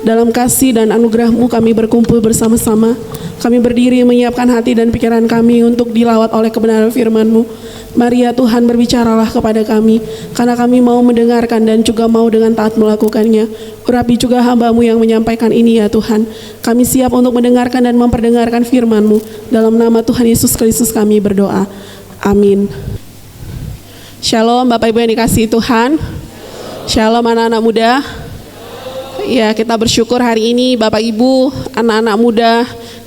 dalam kasih dan anugerah-Mu kami berkumpul bersama-sama. Kami berdiri menyiapkan hati dan pikiran kami untuk dilawat oleh kebenaran firman-Mu. Mari ya Tuhan, berbicaralah kepada kami, karena kami mau mendengarkan dan juga mau dengan taat melakukannya. Urapi juga hamba-Mu yang menyampaikan ini ya Tuhan. Kami siap untuk mendengarkan dan memperdengarkan firman-Mu. Dalam nama Tuhan Yesus Kristus kami berdoa. Amin. Shalom Bapak Ibu yang dikasihi Tuhan. Shalom anak-anak muda. Ya, kita bersyukur hari ini Bapak Ibu, anak-anak muda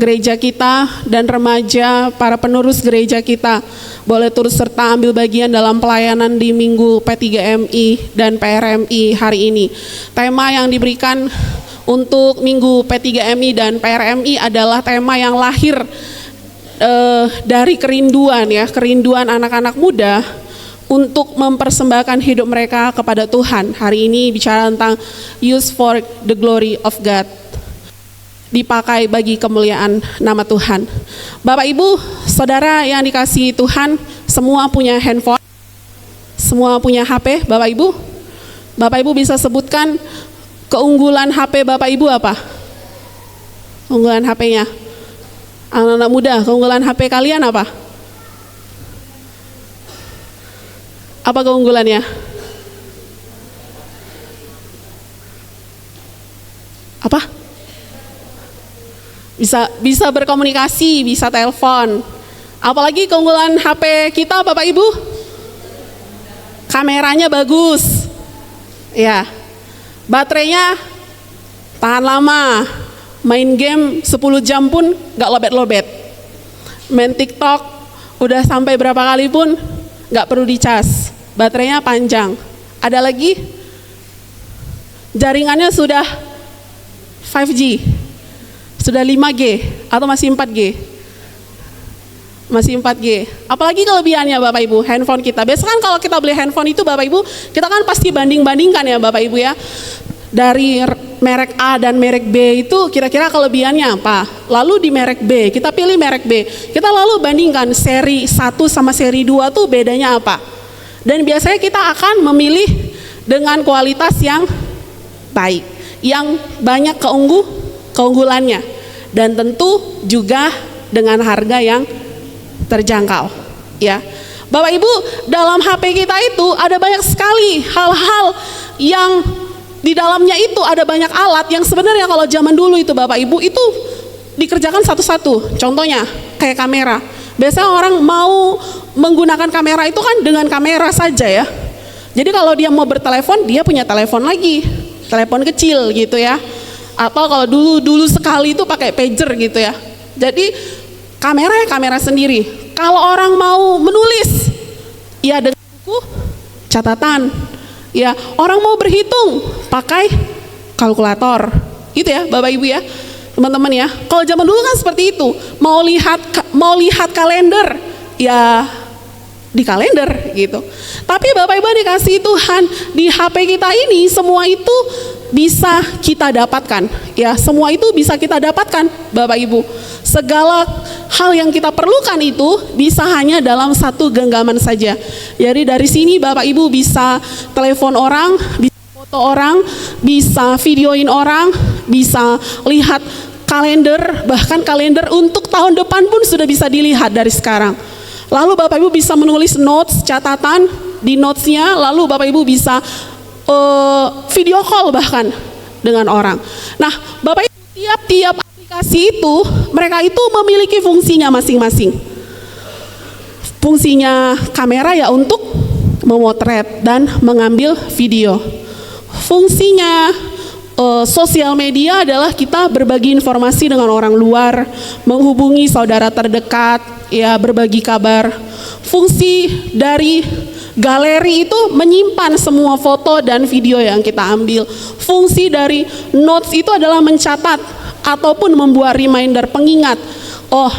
gereja kita dan remaja, para penerus gereja kita boleh turut serta ambil bagian dalam pelayanan di Minggu P3MI dan PRMI hari ini. Tema yang diberikan untuk Minggu P3MI dan PRMI adalah tema yang lahir dari kerinduan anak-anak muda untuk mempersembahkan hidup mereka kepada Tuhan. Hari ini bicara tentang use for the glory of God, dipakai bagi kemuliaan nama Tuhan. Bapak Ibu, saudara yang dikasihi Tuhan, semua punya handphone, semua punya HP. Bapak Ibu bisa sebutkan keunggulan HP Bapak Ibu apa? Keunggulan HP-nya. Anak-anak muda, keunggulan HP kalian apa? Apa keunggulannya? Apa? Bisa berkomunikasi, bisa telepon. Apalagi keunggulan HP kita Bapak Ibu? Kameranya bagus. Ya. Baterainya tahan lama. Main game 10 jam pun gak lobet-lobet. Main TikTok udah sampai berapa kali pun gak perlu dicas. Baterainya panjang. Ada lagi, jaringannya sudah 5G, sudah 5G atau masih 4G? Masih 4G. Apalagi kelebihannya Bapak Ibu, handphone kita. Biasanya kan kalau kita beli handphone itu Bapak Ibu, kita kan pasti banding-bandingkan ya Bapak Ibu ya. Dari merek A dan merek B itu kira-kira kelebihannya apa? Lalu di merek B, kita pilih merek B. Kita lalu bandingkan seri 1 sama seri 2 tuh bedanya apa? Dan biasanya kita akan memilih dengan kualitas yang baik, yang banyak keunggulannya, dan tentu juga dengan harga yang terjangkau. Ya, Bapak Ibu, dalam HP kita itu ada banyak sekali hal-hal yang di dalamnya itu ada banyak alat yang sebenarnya kalau zaman dulu itu Bapak Ibu itu dikerjakan satu-satu. Contohnya kayak kamera. Biasanya orang mau menggunakan kamera itu kan dengan kamera saja ya. Jadi kalau dia mau bertelepon, dia punya telepon lagi, telepon kecil gitu ya. Atau kalau dulu sekali itu pakai pager gitu ya. Jadi kamera sendiri. Kalau orang mau menulis, ya dengan buku catatan. Ya, orang mau berhitung pakai kalkulator. Gitu ya, Bapak Ibu ya. Teman-teman ya, kalau zaman dulu kan seperti itu. Mau lihat kalender, ya di kalender gitu. Tapi Bapak Ibu dikasih Tuhan, di HP kita ini semua itu bisa kita dapatkan. Ya, semua itu bisa kita dapatkan Bapak Ibu. Segala hal yang kita perlukan itu bisa hanya dalam satu genggaman saja. Jadi dari sini Bapak Ibu bisa telepon orang, bisa foto orang, bisa videoin orang, bisa lihat kalender, bahkan kalender untuk tahun depan pun sudah bisa dilihat dari sekarang. Lalu Bapak Ibu bisa menulis notes, catatan di notesnya, lalu Bapak Ibu bisa video call bahkan dengan orang. Nah Bapak Ibu, tiap-tiap aplikasi itu, mereka itu memiliki fungsinya masing-masing. Fungsinya kamera ya untuk memotret dan mengambil video. Fungsinya sosial media adalah kita berbagi informasi dengan orang luar, menghubungi saudara terdekat, ya berbagi kabar. Fungsi dari galeri itu menyimpan semua foto dan video yang kita ambil. Fungsi dari notes itu adalah mencatat ataupun membuat reminder, pengingat. Oh,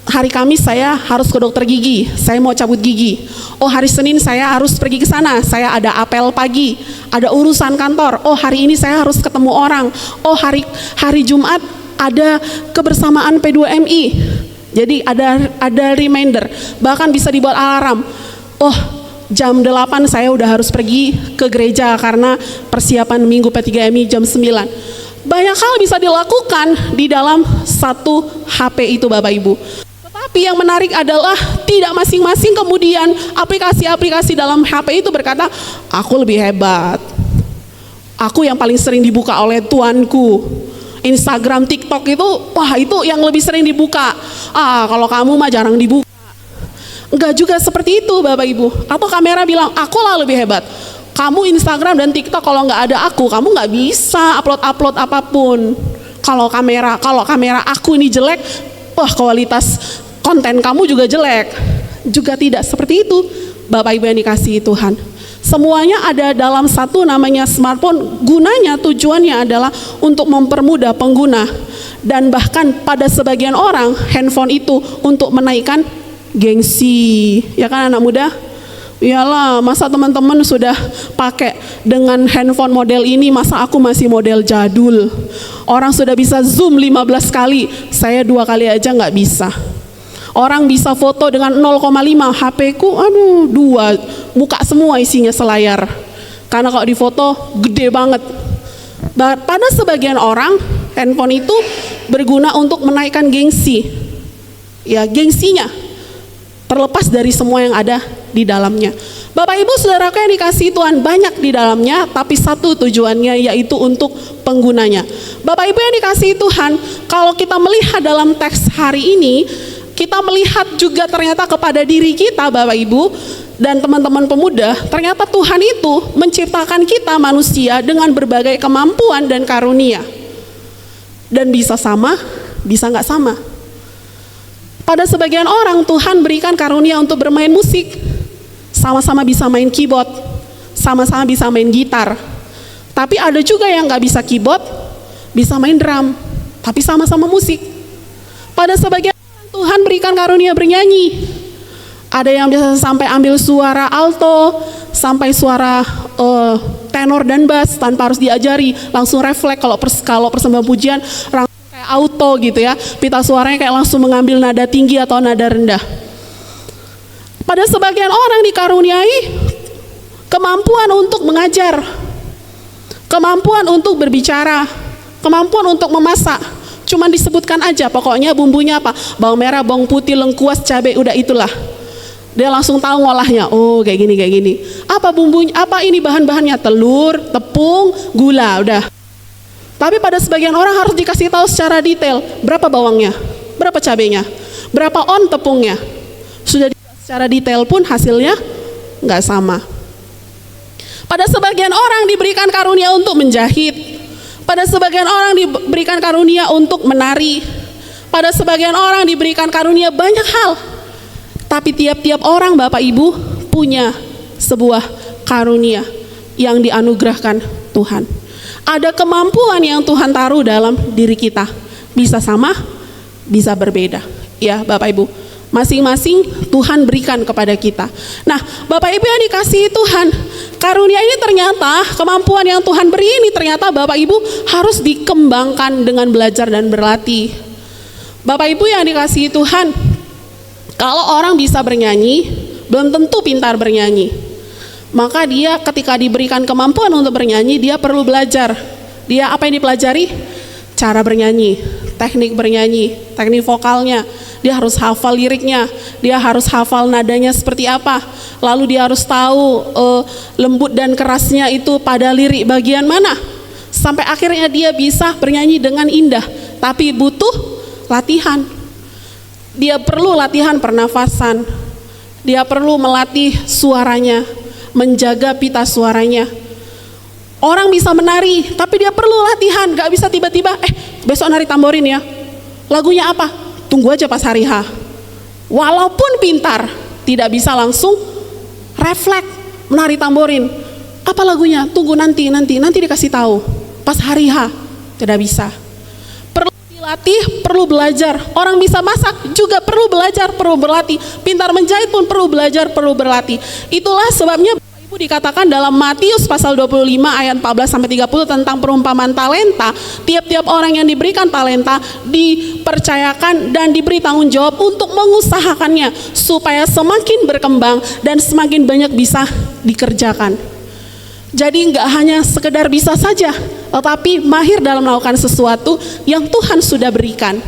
hari Kamis saya harus ke dokter gigi, saya mau cabut gigi. Oh, hari Senin saya harus pergi ke sana, saya ada apel pagi, ada urusan kantor. Oh, hari ini saya harus ketemu orang. Oh, hari Jumat ada kebersamaan P2MI. Jadi ada reminder, bahkan bisa dibuat alarm. Oh, jam 8 saya udah harus pergi ke gereja karena persiapan Minggu P3MI jam 9. Banyak hal bisa dilakukan di dalam satu HP itu Bapak Ibu. Tetapi yang menarik adalah tidak masing-masing kemudian aplikasi-aplikasi dalam HP itu berkata, aku lebih hebat. Aku yang paling sering dibuka oleh tuanku. Instagram, TikTok itu, wah itu yang lebih sering dibuka. Kalau kamu mah jarang dibuka. Enggak juga seperti itu Bapak Ibu. Atau kamera bilang, aku lah lebih hebat. Kamu Instagram dan TikTok kalau nggak ada aku, kamu nggak bisa upload apapun. Kalau kamera aku ini jelek, wah kualitas konten kamu juga jelek. Juga tidak seperti itu, Bapak Ibu yang dikasihi Tuhan. Semuanya ada dalam satu namanya smartphone. Gunanya, tujuannya adalah untuk mempermudah pengguna. Dan bahkan pada sebagian orang, handphone itu untuk menaikkan gengsi. Ya kan anak muda? Iyalah, masa teman-teman sudah pakai dengan handphone model ini, masa aku masih model jadul. Orang sudah bisa zoom 15 kali, saya 2 kali aja nggak bisa. Orang bisa foto dengan 0,5, HP ku 2, muka semua isinya selayar. Karena kalau difoto gede banget. Pada sebagian orang, handphone itu berguna untuk menaikkan gengsi. Ya, gengsinya terlepas dari semua yang ada di dalamnya. Bapak Ibu saudaraku yang dikasihi Tuhan, banyak di dalamnya, tapi satu tujuannya yaitu untuk penggunanya. Bapak Ibu yang dikasihi Tuhan, kalau kita melihat dalam teks hari ini, kita melihat juga ternyata kepada diri kita Bapak Ibu dan teman-teman pemuda, ternyata Tuhan itu menciptakan kita manusia dengan berbagai kemampuan dan karunia. Dan bisa sama, bisa nggak sama. Pada sebagian orang Tuhan berikan karunia untuk bermain musik, sama-sama bisa main keyboard, sama-sama bisa main gitar. Tapi ada juga yang nggak bisa keyboard, bisa main drum, tapi sama-sama musik. Pada sebagian orang Tuhan berikan karunia bernyanyi. Ada yang bisa sampai ambil suara alto, sampai suara tenor dan bass tanpa harus diajari, langsung refleks kalau persembahan pujian kayak auto gitu ya, pita suaranya kayak langsung mengambil nada tinggi atau nada rendah. Pada sebagian orang dikaruniai kemampuan untuk mengajar, kemampuan untuk berbicara, kemampuan untuk memasak. Cuman disebutkan aja, pokoknya bumbunya apa, bawang merah, bawang putih, lengkuas, cabai, udah itulah. Dia langsung tahu ngolahnya, oh kayak gini. Apa bumbunya, apa ini bahan-bahannya, telur, tepung, gula, udah. Tapi pada sebagian orang harus dikasih tahu secara detail, berapa bawangnya, berapa cabenya, berapa on tepungnya. Sudah secara detail pun hasilnya nggak sama. Pada sebagian orang diberikan karunia untuk menjahit, pada sebagian orang diberikan karunia untuk menari, pada sebagian orang diberikan karunia banyak hal. Tapi tiap-tiap orang Bapak Ibu punya sebuah karunia yang dianugerahkan Tuhan. Ada kemampuan yang Tuhan taruh dalam diri kita. Bisa sama, bisa berbeda. Ya Bapak Ibu, masing-masing Tuhan berikan kepada kita. Nah Bapak Ibu yang dikasihi Tuhan, karunia ini ternyata, kemampuan yang Tuhan beri ini ternyata Bapak Ibu harus dikembangkan dengan belajar dan berlatih. Bapak Ibu yang dikasihi Tuhan, kalau orang bisa bernyanyi, belum tentu pintar bernyanyi. Maka dia ketika diberikan kemampuan untuk bernyanyi, dia perlu belajar. Dia apa yang dipelajari? Cara bernyanyi, teknik bernyanyi, teknik vokalnya. Dia harus hafal liriknya, dia harus hafal nadanya seperti apa. Lalu dia harus tahu lembut dan kerasnya itu pada lirik bagian mana. Sampai akhirnya dia bisa bernyanyi dengan indah. Tapi butuh latihan. Dia perlu latihan pernafasan. Dia perlu melatih suaranya, menjaga pita suaranya. Orang bisa menari, tapi dia perlu latihan. Gak bisa tiba-tiba, besok nari tamborin ya. Lagunya apa? Tunggu aja pas hari H. Walaupun pintar, tidak bisa langsung refleks menari tamborin. Apa lagunya? Tunggu nanti dikasih tahu. Pas hari H, tidak bisa. Perlu dilatih, perlu belajar. Orang bisa masak juga perlu belajar, perlu berlatih. Pintar menjahit pun perlu belajar, perlu berlatih. Itulah sebabnya Ibu dikatakan dalam Matius pasal 25 ayat 14-30 tentang perumpamaan talenta. Tiap-tiap orang yang diberikan talenta dipercayakan dan diberi tanggung jawab untuk mengusahakannya supaya semakin berkembang dan semakin banyak bisa dikerjakan. Jadi nggak hanya sekedar bisa saja, tetapi mahir dalam melakukan sesuatu yang Tuhan sudah berikan.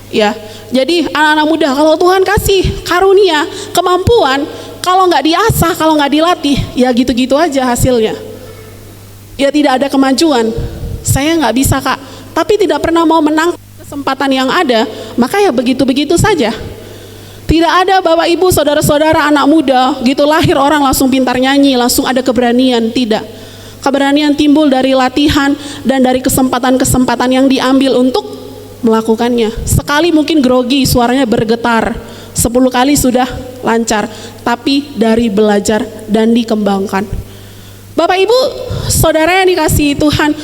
Ya, jadi anak-anak muda, kalau Tuhan kasih karunia, kemampuan, kalau nggak diasah, kalau nggak dilatih, ya gitu-gitu aja hasilnya. Ya tidak ada kemajuan. Saya nggak bisa kak, tapi tidak pernah mau menang kesempatan yang ada, maka ya begitu-begitu saja. Tidak ada Bapak Ibu, saudara-saudara, anak muda gitu lahir orang langsung pintar nyanyi, langsung ada keberanian, tidak. Keberanian timbul dari latihan dan dari kesempatan-kesempatan yang diambil untuk melakukannya. Sekali mungkin grogi, suaranya bergetar, 10 kali sudah lancar, tapi dari belajar dan dikembangkan. Bapak Ibu, saudara yang dikasihi Tuhan,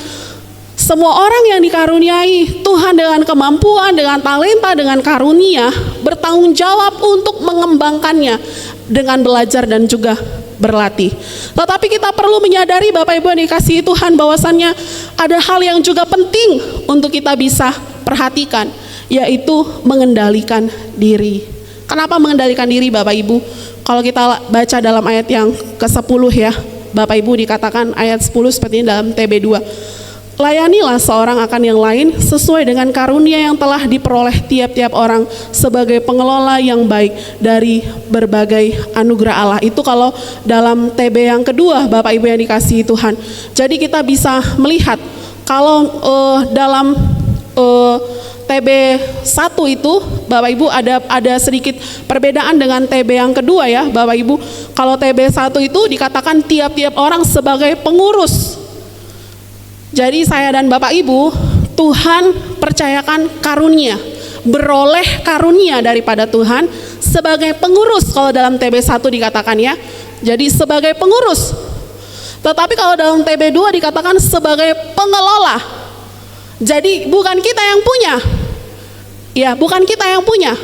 semua orang yang dikaruniai Tuhan dengan kemampuan, dengan talenta, dengan karunia, bertanggung jawab untuk mengembangkannya dengan belajar dan juga berlatih. Tetapi kita perlu menyadari Bapak Ibu yang dikasihi Tuhan, bahwasannya ada hal yang juga penting untuk kita bisa perhatikan, yaitu mengendalikan diri. Kenapa mengendalikan diri Bapak Ibu? Kalau kita baca dalam ayat yang ke-10 ya, Bapak Ibu dikatakan ayat 10 seperti ini dalam TB2. Layanilah seorang akan yang lain sesuai dengan karunia yang telah diperoleh tiap-tiap orang sebagai pengelola yang baik dari berbagai anugerah Allah. Itu kalau dalam TB yang kedua Bapak Ibu yang dikasihi Tuhan. Jadi kita bisa melihat kalau dalam TB 1 itu Bapak Ibu ada sedikit perbedaan dengan TB yang kedua ya Bapak Ibu. Kalau TB 1 itu dikatakan tiap-tiap orang sebagai pengurus. Jadi saya dan Bapak Ibu, Tuhan percayakan karunia, beroleh karunia daripada Tuhan sebagai pengurus. Kalau dalam TB 1 dikatakan ya, jadi sebagai pengurus. Tetapi kalau dalam TB 2 dikatakan sebagai pengelola. Jadi bukan kita yang punya, ya bukan kita yang punya.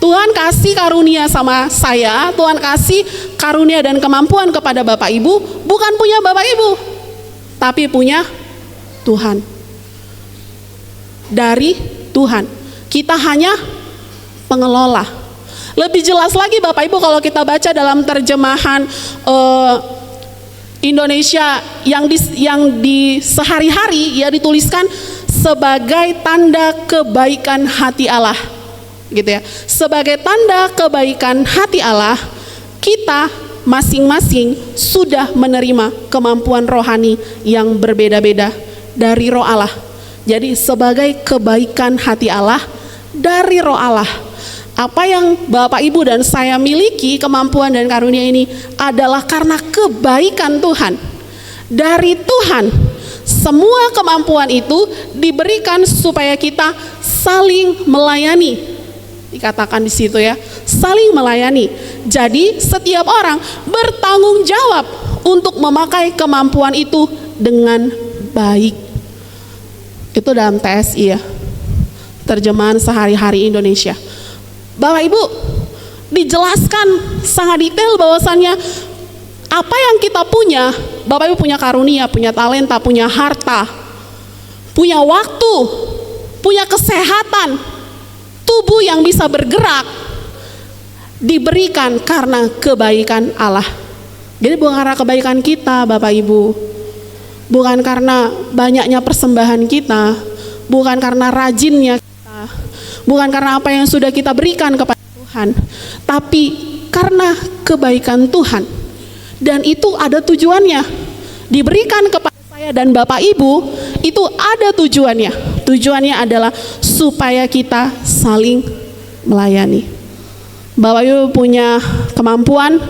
Tuhan kasih karunia sama saya, Tuhan kasih karunia dan kemampuan kepada Bapak Ibu, bukan punya Bapak Ibu, tapi punya Tuhan. Dari Tuhan. Kita hanya pengelola. Lebih jelas lagi Bapak Ibu kalau kita baca dalam terjemahan Indonesia yang di sehari-hari ya dituliskan sebagai tanda kebaikan hati Allah. Gitu ya. Sebagai tanda kebaikan hati Allah, kita masing-masing sudah menerima kemampuan rohani yang berbeda-beda dari roh Allah. Jadi sebagai kebaikan hati Allah dari roh Allah. Apa yang Bapak Ibu dan saya miliki, kemampuan dan karunia ini adalah karena kebaikan Tuhan. Dari Tuhan. Semua kemampuan itu diberikan supaya kita saling melayani. Dikatakan di situ ya, saling melayani. Jadi setiap orang bertanggung jawab untuk memakai kemampuan itu dengan baik. Itu dalam TSI ya, terjemahan sehari-hari Indonesia. Bapak Ibu, dijelaskan sangat detail bahwasannya apa yang kita punya, Bapak Ibu punya karunia, punya talenta, punya harta, punya waktu, punya kesehatan, tubuh yang bisa bergerak, diberikan karena kebaikan Allah. Jadi bukan karena kebaikan kita Bapak Ibu, bukan karena banyaknya persembahan kita, bukan karena rajinnya kita, bukan karena apa yang sudah kita berikan kepada Tuhan, tapi karena kebaikan Tuhan. Dan itu ada tujuannya. Diberikan kepada saya dan Bapak Ibu, itu ada tujuannya. Tujuannya adalah supaya kita saling melayani. Bapak Ibu punya kemampuan,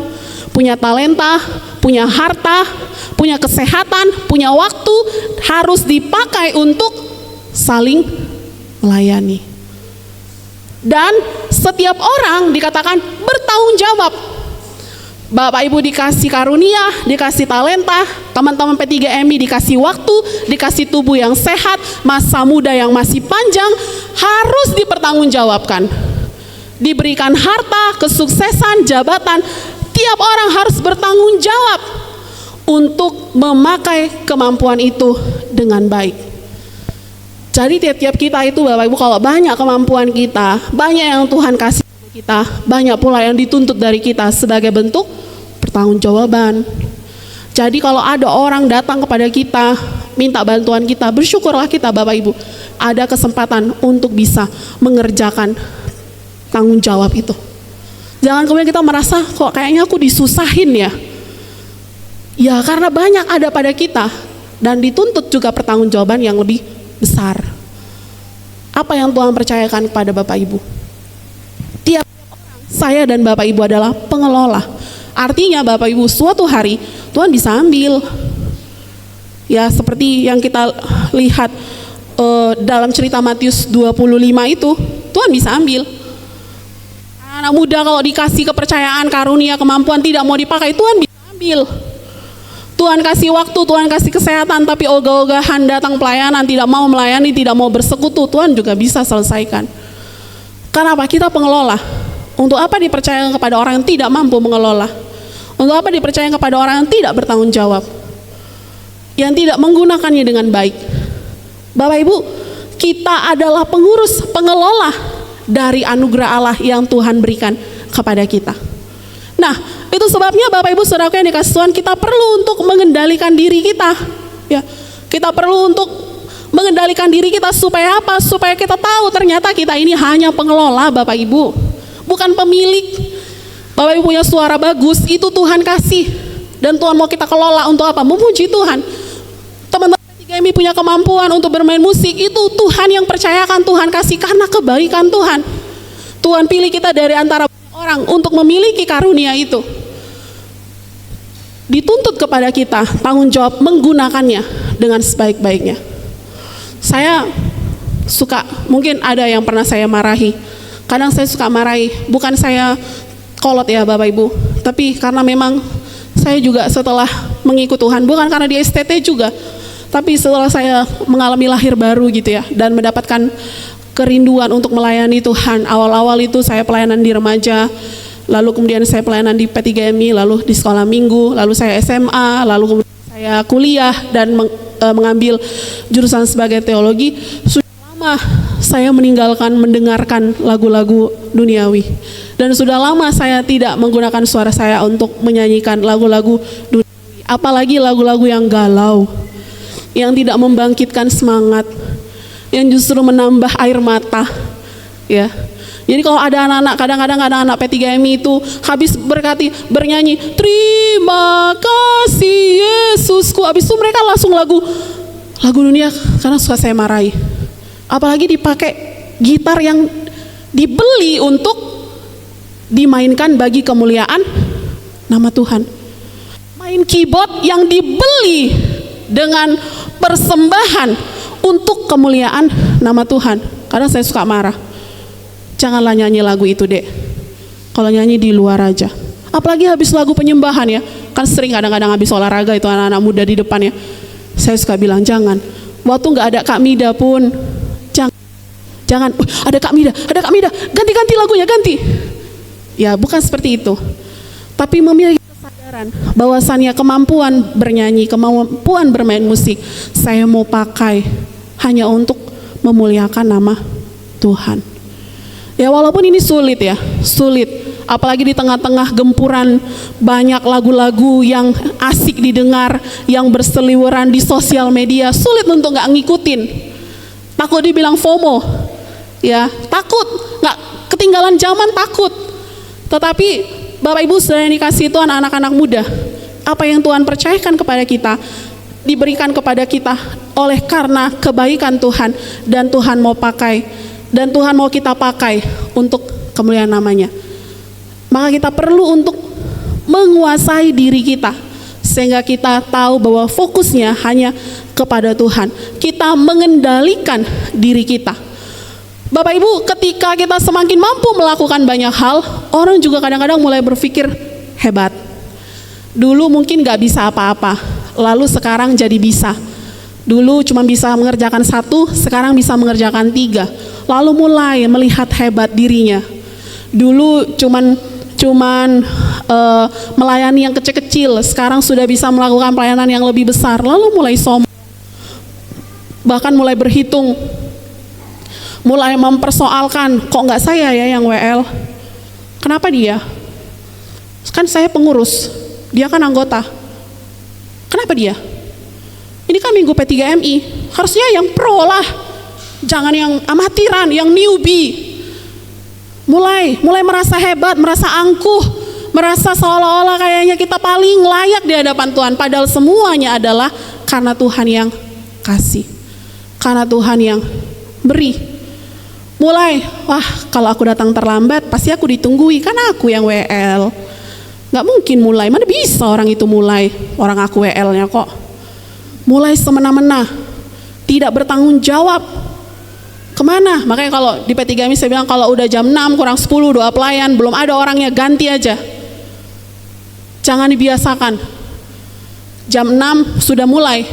punya talenta, punya harta, punya kesehatan, punya waktu, harus dipakai untuk saling melayani. Dan setiap orang dikatakan bertanggung jawab. Bapak Ibu dikasih karunia, dikasih talenta, teman-teman P3MI dikasih waktu, dikasih tubuh yang sehat, masa muda yang masih panjang, harus dipertanggungjawabkan. Diberikan harta, kesuksesan, jabatan, tiap orang harus bertanggung jawab untuk memakai kemampuan itu dengan baik. Jadi tiap-tiap kita itu Bapak Ibu, kalau banyak kemampuan kita, banyak yang Tuhan kasih kita, banyak pula yang dituntut dari kita sebagai bentuk pertanggungjawaban. Jadi kalau ada orang datang kepada kita minta bantuan kita, bersyukurlah kita Bapak Ibu ada kesempatan untuk bisa mengerjakan tanggung jawab itu. Jangan kemudian kita merasa kok kayaknya aku disusahin ya. Ya karena banyak ada pada kita dan dituntut juga pertanggungjawaban yang lebih besar. Apa yang Tuhan percayakan kepada Bapak Ibu? Tiap orang, saya dan Bapak Ibu adalah pengelola. Artinya Bapak Ibu suatu hari Tuhan bisa ambil. Ya seperti yang kita lihat dalam cerita Matius 25 itu, Tuhan bisa ambil. Anak muda kalau dikasih kepercayaan, karunia, kemampuan tidak mau dipakai, Tuhan bisa ambil. Tuhan kasih waktu, Tuhan kasih kesehatan, tapi ogah-ogahan datang pelayanan, tidak mau melayani, tidak mau bersekutu, Tuhan juga bisa selesaikan. Kenapa? Kita pengelola. Untuk apa dipercayakan kepada orang yang tidak mampu mengelola? Untuk apa dipercayakan kepada orang yang tidak bertanggung jawab? Yang tidak menggunakannya dengan baik? Bapak Ibu, kita adalah pengurus, pengelola dari anugerah Allah yang Tuhan berikan kepada kita. Nah, itu sebabnya Bapak Ibu Saudaraku yang dikasih Tuhan, kita perlu untuk mengendalikan diri kita. Ya, kita perlu untuk mengendalikan diri kita supaya apa? Supaya kita tahu ternyata kita ini hanya pengelola Bapak Ibu, bukan pemilik. Bapak Ibu punya suara bagus, itu Tuhan kasih. Dan Tuhan mau kita kelola untuk apa? Memuji Tuhan. Teman-teman kami punya kemampuan untuk bermain musik, itu Tuhan yang percayakan, Tuhan kasih karena kebaikan Tuhan. Tuhan pilih kita dari antara orang untuk memiliki karunia itu. Dituntut kepada kita tanggung jawab menggunakannya dengan sebaik-baiknya. Saya suka, mungkin ada yang pernah saya marahi. Kadang saya suka marahi, bukan saya kolot ya Bapak Ibu, tapi karena memang saya juga setelah mengikut Tuhan, bukan karena di STT juga, tapi setelah saya mengalami lahir baru gitu ya, dan mendapatkan kerinduan untuk melayani Tuhan. Awal-awal itu saya pelayanan di remaja, lalu kemudian saya pelayanan di P3MI, lalu di sekolah minggu, lalu saya SMA, lalu kemudian saya kuliah dan mengambil jurusan sebagai teologi. Sudah lama saya meninggalkan mendengarkan lagu-lagu duniawi, dan sudah lama saya tidak menggunakan suara saya untuk menyanyikan lagu-lagu duniawi, apalagi lagu-lagu yang galau, yang tidak membangkitkan semangat, yang justru menambah air mata. Ya, jadi kalau ada anak-anak, kadang-kadang anak-anak P3MI itu habis bernyanyi terima kasih Yesusku, habis itu mereka langsung lagu dunia, karena suka saya marahi. Apalagi dipakai gitar yang dibeli untuk dimainkan bagi kemuliaan nama Tuhan. Main keyboard yang dibeli dengan persembahan untuk kemuliaan nama Tuhan. Kadang saya suka marah. Janganlah nyanyi lagu itu dek, kalau nyanyi di luar aja. Apalagi habis lagu penyembahan ya, kan sering kadang-kadang habis olahraga itu anak-anak muda di depan ya, saya suka bilang jangan. Waktu gak ada Kak Mida pun jangan, ada Kak Mida, ganti lagunya, ganti. Ya bukan seperti itu, tapi memiliki kesadaran bahwasannya kemampuan bernyanyi, kemampuan bermain musik, saya mau pakai hanya untuk memuliakan nama Tuhan. Ya walaupun ini sulit ya, sulit, apalagi di tengah-tengah gempuran banyak lagu-lagu yang asik didengar, yang berseliweran di sosial media, sulit untuk gak ngikutin. Takut dibilang FOMO, ya takut gak ketinggalan zaman, takut. Tetapi Bapak Ibu Saudara yang dikasih Tuhan, anak-anak muda, apa yang Tuhan percayakan kepada kita diberikan kepada kita oleh karena kebaikan Tuhan, dan Tuhan mau pakai, dan Tuhan mau kita pakai untuk kemuliaan namanya. Maka kita perlu untuk menguasai diri kita, sehingga kita tahu bahwa fokusnya hanya kepada Tuhan. Kita mengendalikan diri kita. Bapak Ibu, ketika kita semakin mampu melakukan banyak hal, orang juga kadang-kadang mulai berpikir hebat. Dulu mungkin gak bisa apa-apa, lalu sekarang jadi bisa. Dulu cuma bisa mengerjakan 1, sekarang bisa mengerjakan 3. Lalu mulai melihat hebat dirinya. Dulu cuman melayani yang kecil-kecil, sekarang sudah bisa melakukan pelayanan yang lebih besar. Lalu mulai sombong, bahkan mulai berhitung, mulai mempersoalkan, kok nggak saya ya yang WL? Kenapa dia? Kan saya pengurus, dia kan anggota. Kenapa dia? Ini kan minggu P3MI, harusnya yang pro lah, jangan yang amatiran, yang newbie. Mulai merasa hebat, merasa angkuh, merasa seolah-olah kayaknya kita paling layak di hadapan Tuhan. Padahal semuanya adalah karena Tuhan yang kasih, karena Tuhan yang beri. Mulai, wah kalau aku datang terlambat pasti aku ditunggui, kan aku yang WL. Gak mungkin mulai, mana bisa orang itu mulai, orang aku WL-nya kok. Mulai semena-mena, tidak bertanggung jawab. Kemana? Makanya kalau di P3MI saya bilang kalau udah jam 6 kurang 10 doa pelayan, belum ada orangnya, ganti aja. Jangan dibiasakan. Jam 6 sudah mulai.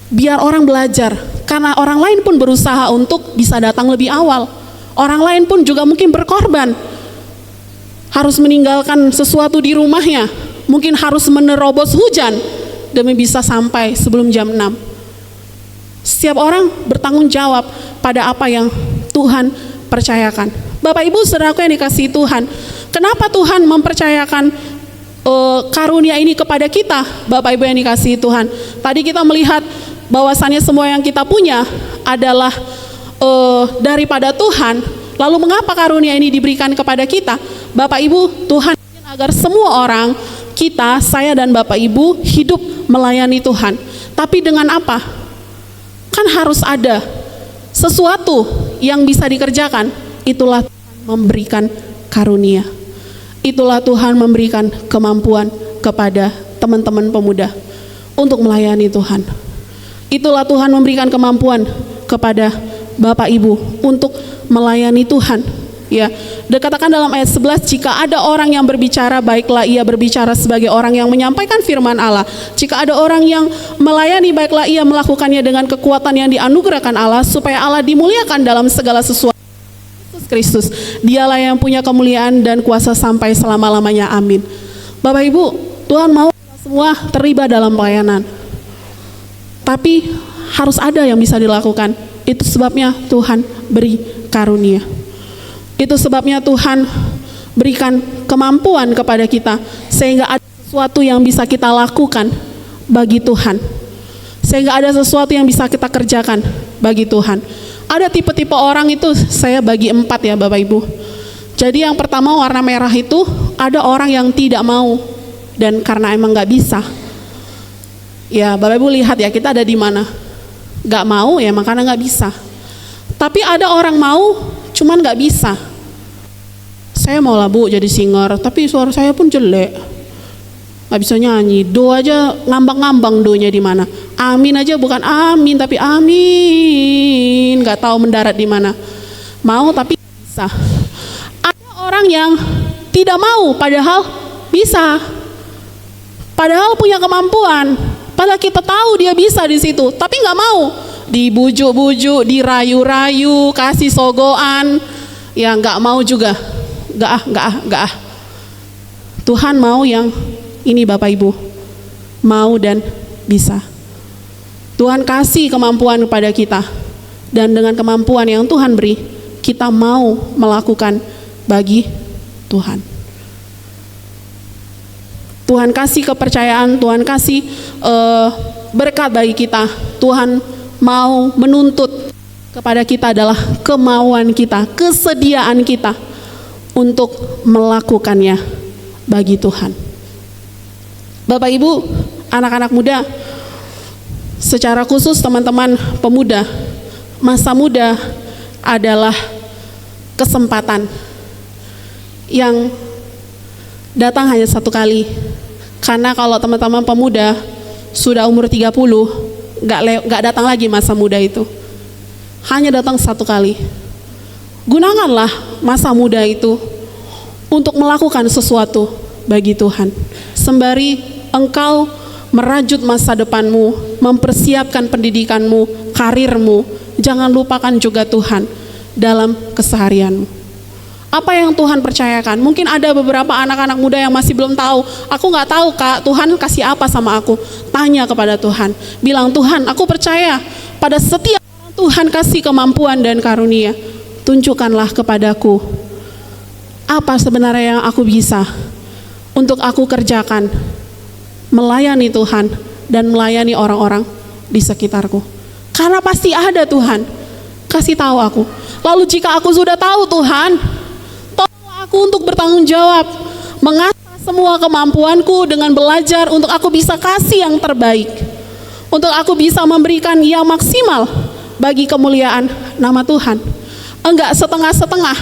Biar orang belajar, karena orang lain pun berusaha untuk bisa datang lebih awal. Orang lain pun juga mungkin berkorban. Harus meninggalkan sesuatu di rumahnya, mungkin harus menerobos hujan demi bisa sampai sebelum jam 6. Setiap orang bertanggung jawab pada apa yang Tuhan percayakan. Bapak Ibu saudaraku yang dikasihi Tuhan, kenapa Tuhan mempercayakan karunia ini kepada kita? Bapak Ibu yang dikasihi Tuhan, tadi kita melihat bahwasannya semua yang kita punya adalah daripada Tuhan. Lalu mengapa karunia ini diberikan kepada kita? Bapak Ibu, Tuhan ingin agar semua orang, kita, saya dan Bapak Ibu hidup melayani Tuhan. Tapi dengan apa? Kan harus ada sesuatu yang bisa dikerjakan. Itulah Tuhan memberikan karunia. Itulah Tuhan memberikan kemampuan kepada teman-teman pemuda untuk melayani Tuhan. Itulah Tuhan memberikan kemampuan kepada Bapak Ibu untuk melayani Tuhan. Ya, dikatakan dalam ayat 11, jika ada orang yang berbicara, baiklah ia berbicara sebagai orang yang menyampaikan firman Allah. Jika ada orang yang melayani, baiklah ia melakukannya dengan kekuatan yang dianugerahkan Allah, supaya Allah dimuliakan dalam segala sesuatu. Yesus Kristus, dialah yang punya kemuliaan dan kuasa sampai selama-lamanya. Amin. Bapak Ibu, Tuhan mau kita semua terlibat dalam pelayanan. Tapi harus ada yang bisa dilakukan. Itu sebabnya Tuhan beri karunia. Itu sebabnya Tuhan berikan kemampuan kepada kita, sehingga ada sesuatu yang bisa kita lakukan bagi Tuhan, sehingga ada sesuatu yang bisa kita kerjakan bagi Tuhan. Ada tipe-tipe orang itu saya bagi 4 ya Bapak Ibu. Jadi yang pertama warna merah itu, ada orang yang tidak mau dan karena emang gak bisa. Ya Bapak Ibu lihat ya, kita ada di mana? Gak mau ya makanya gak bisa. Tapi ada orang mau cuman gak bisa. Saya mau lah Bu jadi singer, tapi suara saya pun jelek, nggak bisa nyanyi. Do aja ngambang-ngambang donya di mana. Amin aja bukan amin tapi amin, nggak tahu mendarat di mana. Mau tapi nggak bisa. Ada orang yang tidak mau padahal bisa, padahal punya kemampuan, padahal kita tahu dia bisa di situ, tapi nggak mau. Dibujuk-bujuk, dirayu-rayu, kasih sogoan, ya nggak mau juga. Enggak ah. Tuhan mau yang ini Bapak Ibu, mau dan bisa. Tuhan kasih kemampuan kepada kita, dan dengan kemampuan yang Tuhan beri, kita mau melakukan bagi Tuhan. Tuhan kasih kepercayaan, Tuhan kasih berkat bagi kita. Tuhan mau menuntut kepada kita adalah kemauan kita, kesediaan kita untuk melakukannya bagi Tuhan. Bapak Ibu, anak-anak muda, secara khusus teman-teman pemuda, masa muda adalah kesempatan yang datang hanya satu kali. Karena kalau teman-teman pemuda sudah umur 30, gak datang lagi masa muda itu. Hanya datang satu kali. Gunakanlah masa muda itu untuk melakukan sesuatu bagi Tuhan. Sembari engkau merajut masa depanmu, mempersiapkan pendidikanmu, karirmu, jangan lupakan juga Tuhan dalam keseharianmu. Apa yang Tuhan percayakan? Mungkin ada beberapa anak-anak muda yang masih belum tahu. Aku nggak tahu Kak, Tuhan kasih apa sama aku. Tanya kepada Tuhan. Bilang, Tuhan aku percaya pada setiap orang Tuhan kasih kemampuan dan karunia. Tunjukkanlah kepadaku apa sebenarnya yang aku bisa untuk aku kerjakan, melayani Tuhan dan melayani orang-orang di sekitarku. Karena pasti ada Tuhan, kasih tahu aku. Lalu jika aku sudah tahu Tuhan, tolonglah aku untuk bertanggung jawab, mengasah semua kemampuanku dengan belajar untuk aku bisa kasih yang terbaik, untuk aku bisa memberikan yang maksimal bagi kemuliaan nama Tuhan. Enggak setengah-setengah,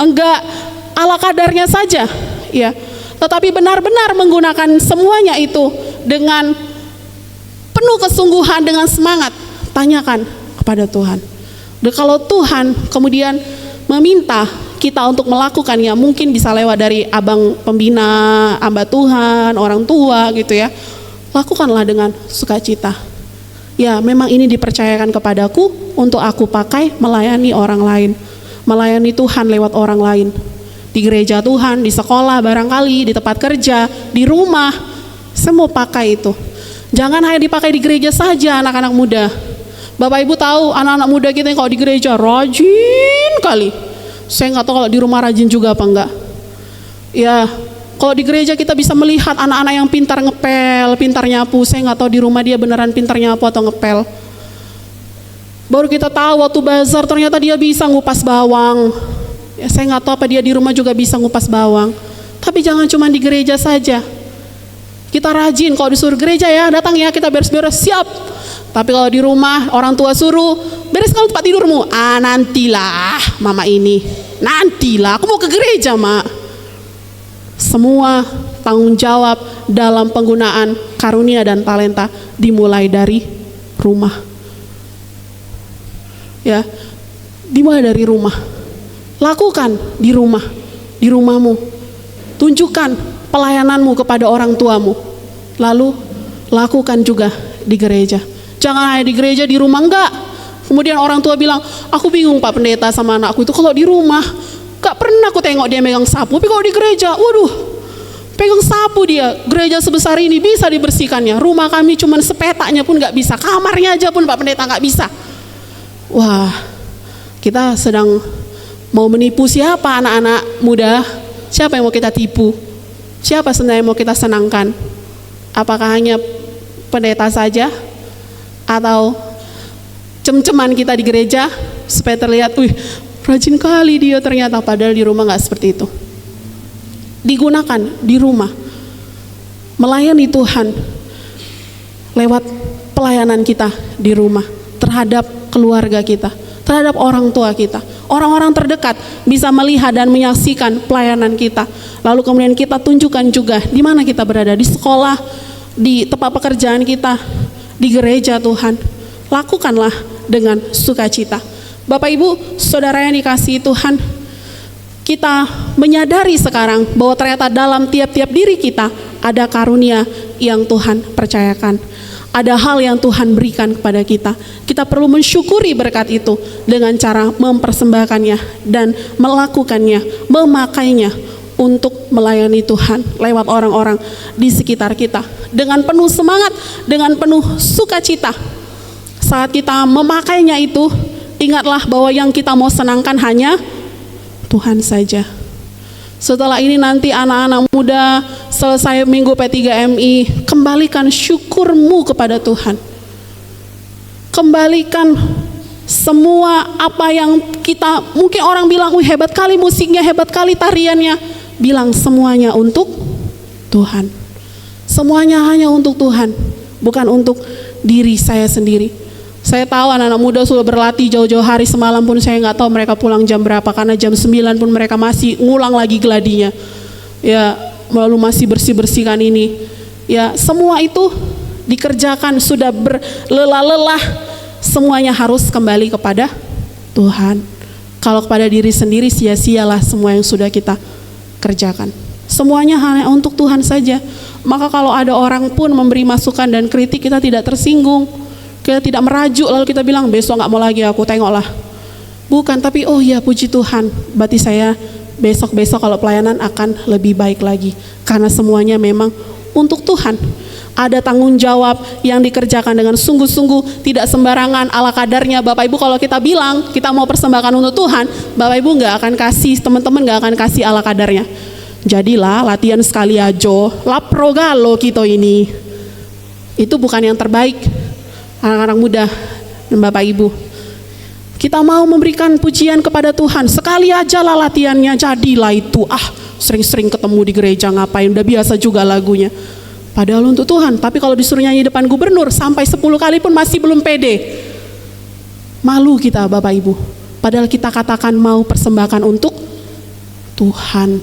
enggak ala kadarnya saja, ya. Tetapi benar-benar menggunakan semuanya itu dengan penuh kesungguhan, dengan semangat. Tanyakan kepada Tuhan. Dan kalau Tuhan kemudian meminta kita untuk melakukannya, mungkin bisa lewat dari abang pembina, hamba Tuhan, orang tua gitu ya. Lakukanlah dengan sukacita. Ya, memang ini dipercayakan kepadaku untuk aku pakai melayani orang lain. Melayani Tuhan lewat orang lain. Di gereja Tuhan, di sekolah barangkali, di tempat kerja, di rumah. Saya mau pakai itu. Jangan hanya dipakai di gereja saja anak-anak muda. Bapak Ibu tahu anak-anak muda kita yang kalau di gereja rajin kali. Saya nggak tahu kalau di rumah rajin juga apa enggak. Ya, kalau di gereja kita bisa melihat anak-anak yang pintar ngepel, pintar nyapu. Saya nggak tahu di rumah dia beneran pintar nyapu atau ngepel. Baru kita tahu waktu bazar ternyata dia bisa ngupas bawang. Ya, saya nggak tahu apa dia di rumah juga bisa ngupas bawang. Tapi jangan cuma di gereja saja. Kita rajin, kalau disuruh gereja ya datang ya, kita beres-beres, siap. Tapi kalau di rumah orang tua suruh bereskan tempat tidurmu, nantilah mama ini, nantilah aku mau ke gereja mak. Semua tanggung jawab dalam penggunaan karunia dan talenta dimulai dari rumah. Ya, dimulai dari rumah. Lakukan di rumah, di rumahmu. Tunjukkan pelayananmu kepada orang tuamu. Lalu lakukan juga di gereja. Jangan hanya di gereja, di rumah enggak. Kemudian orang tua bilang, aku bingung Pak Pendeta sama anakku itu kalau di rumah gak pernah aku tengok dia megang sapu. Tapi kalau di gereja, waduh, pegang sapu dia. Gereja sebesar ini bisa dibersihkannya. Rumah kami cuman sepetaknya pun gak bisa. Kamarnya aja pun Pak Pendeta gak bisa. Wah, kita sedang mau menipu siapa anak-anak muda? Siapa yang mau kita tipu? Siapa sebenarnya yang mau kita senangkan? Apakah hanya pendeta saja? Atau cem-ceman kita di gereja supaya terlihat, wih rajin kali dia ternyata, padahal di rumah gak seperti itu. Digunakan di rumah, melayani Tuhan lewat pelayanan kita di rumah terhadap keluarga kita, terhadap orang tua kita. Orang-orang terdekat bisa melihat dan menyaksikan pelayanan kita. Lalu kemudian kita tunjukkan juga di mana kita berada, di sekolah, di tempat pekerjaan kita, di gereja Tuhan. Lakukanlah dengan sukacita. Bapak Ibu, saudara yang dikasihi Tuhan, kita menyadari sekarang bahwa ternyata dalam tiap-tiap diri kita ada karunia yang Tuhan percayakan. Ada hal yang Tuhan berikan kepada kita. Kita perlu mensyukuri berkat itu dengan cara mempersembahkannya dan melakukannya, memakainya untuk melayani Tuhan lewat orang-orang di sekitar kita. Dengan penuh semangat, dengan penuh sukacita. Saat kita memakainya itu, ingatlah bahwa yang kita mau senangkan hanya Tuhan saja. Setelah ini nanti anak-anak muda selesai minggu P3MI, kembalikan syukurmu kepada Tuhan. Kembalikan semua apa yang kita, mungkin orang bilang, wih hebat kali musiknya, hebat kali tariannya. Bilang semuanya untuk Tuhan. Semuanya hanya untuk Tuhan, bukan untuk diri saya sendiri. Saya tahu anak-anak muda sudah berlatih jauh-jauh hari, semalam pun saya nggak tahu mereka pulang jam berapa, karena jam 9 pun mereka masih ngulang lagi gladinya. Ya, lalu masih bersih-bersihkan ini. Ya, semua itu dikerjakan sudah berlelah-lelah, semuanya harus kembali kepada Tuhan. Kalau kepada diri sendiri, sia-sialah semua yang sudah kita kerjakan. Semuanya hanya untuk Tuhan saja. Maka kalau ada orang pun memberi masukan dan kritik, kita tidak tersinggung. Kita tidak merajuk lalu kita bilang besok gak mau lagi aku, tengoklah. Bukan, tapi oh ya puji Tuhan, berarti saya besok-besok kalau pelayanan akan lebih baik lagi. Karena semuanya memang untuk Tuhan. Ada tanggung jawab yang dikerjakan dengan sungguh-sungguh, tidak sembarangan ala kadarnya. Bapak Ibu kalau kita bilang kita mau persembahkan untuk Tuhan, Bapak Ibu gak akan kasih, teman-teman gak akan kasih ala kadarnya. Jadilah latihan sekali aja, lapro galo kita ini. Itu bukan yang terbaik, anak-anak muda dan Bapak Ibu. Kita mau memberikan pujian kepada Tuhan, sekali aja lah latihannya, jadilah itu. Sering-sering ketemu di gereja ngapain, udah biasa juga lagunya. Padahal untuk Tuhan, tapi kalau disuruh nyanyi depan gubernur sampai 10 kali pun masih belum pede. Malu kita Bapak Ibu. Padahal kita katakan mau persembahkan untuk Tuhan.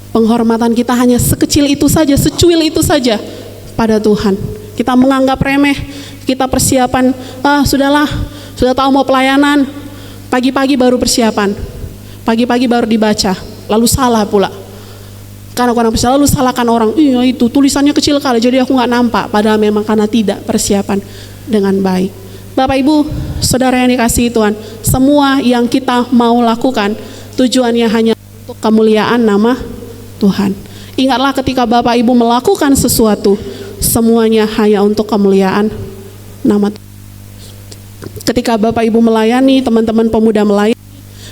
Penghormatan kita hanya sekecil itu saja, secuil itu saja pada Tuhan. Kita menganggap remeh, kita persiapan, sudahlah, sudah tahu mau pelayanan, pagi-pagi baru persiapan, pagi-pagi baru dibaca, lalu salah pula. Karena orang percaya lalu salahkan orang, iya itu tulisannya kecil kali jadi aku nggak nampak, padahal memang karena tidak persiapan dengan baik. Bapak Ibu, saudara yang dikasihi Tuhan, semua yang kita mau lakukan tujuannya hanya untuk kemuliaan nama Tuhan. Ingatlah ketika Bapak Ibu melakukan sesuatu, semuanya hanya untuk kemuliaan nama Tuhan. Ketika Bapak Ibu melayani, teman-teman pemuda melayani,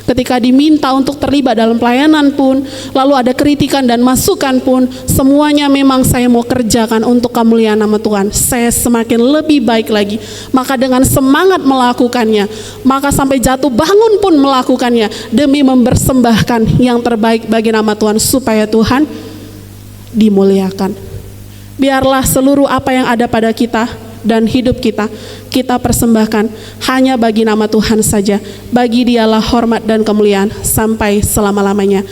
ketika diminta untuk terlibat dalam pelayanan pun, lalu ada kritikan dan masukan pun, semuanya memang saya mau kerjakan untuk kemuliaan nama Tuhan. Saya semakin lebih baik lagi. Maka dengan semangat melakukannya, maka sampai jatuh bangun pun melakukannya, demi mempersembahkan yang terbaik bagi nama Tuhan, supaya Tuhan dimuliakan. Biarlah seluruh apa yang ada pada kita dan hidup kita, kita persembahkan hanya bagi nama Tuhan saja. Bagi Dialah hormat dan kemuliaan sampai selama-lamanya.